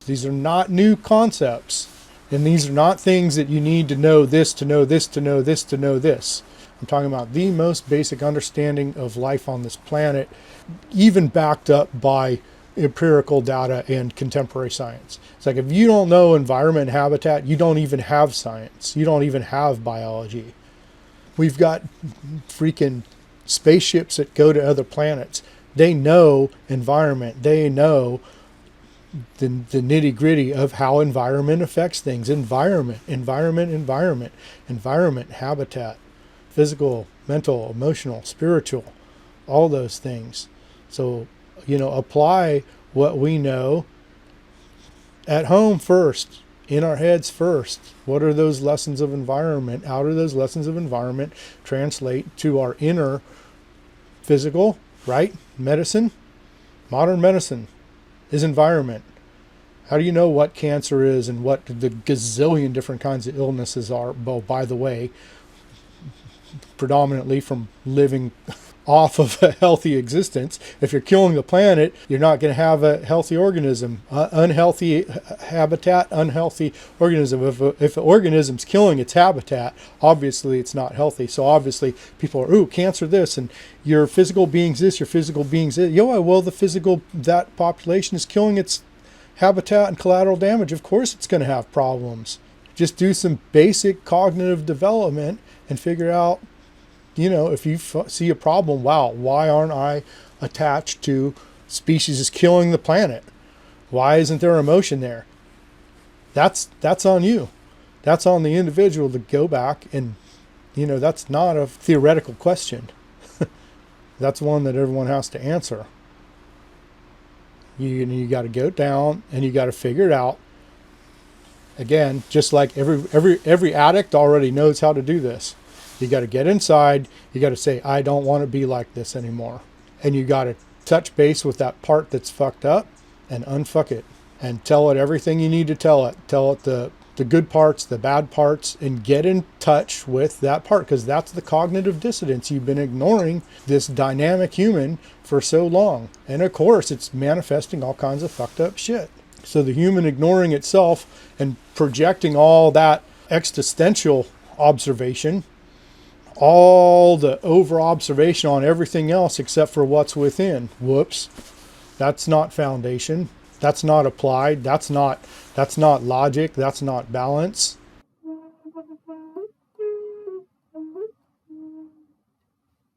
These are not new concepts. And these are not things that you need to know this, to know this, to know this, to know this. I'm talking about the most basic understanding of life on this planet, even backed up by empirical data and contemporary science. It's like if you don't know environment and habitat, you don't even have science. You don't even have biology. We've got freaking spaceships that go to other planets. They know environment. They know the nitty gritty of how environment affects things. Environment, habitat, physical, mental, emotional, spiritual, all those things. So, apply what we know at home first, in our heads first. What are those lessons of environment? How do those lessons of environment translate to our inner physical, right? Medicine, modern medicine is environment. How do you know what cancer is and what the gazillion different kinds of illnesses are? Well, by the way, predominantly from living off of a healthy existence. If you're killing the planet, you're not going to have a healthy organism. Unhealthy habitat, unhealthy organism. If an organism's killing its habitat, obviously it's not healthy. So obviously people are, ooh, cancer this, and your physical being's this, your physical being's this. Well, that population is killing its habitat and collateral damage. Of course it's going to have problems. Just do some basic cognitive development and figure out, if you see a problem, wow, why aren't I attached to species is killing the planet? Why isn't there emotion there? That's on you. That's on the individual to go back and, that's not a theoretical question. That's one that everyone has to answer. You got to go down and you got to figure it out. Again, just like every addict already knows how to do this. You got to get inside. You got to say, I don't want to be like this anymore. And you got to touch base with that part that's fucked up and unfuck it and tell it everything you need to tell it. Tell it the good parts, the bad parts, and get in touch with that part, because that's the cognitive dissonance. You've been ignoring this dynamic human for so long. And of course, it's manifesting all kinds of fucked up shit. So the human ignoring itself and projecting all that existential observation, all the over observation on everything else except for what's within. Whoops. That's not foundation. That's not applied. That's not logic. That's not balance.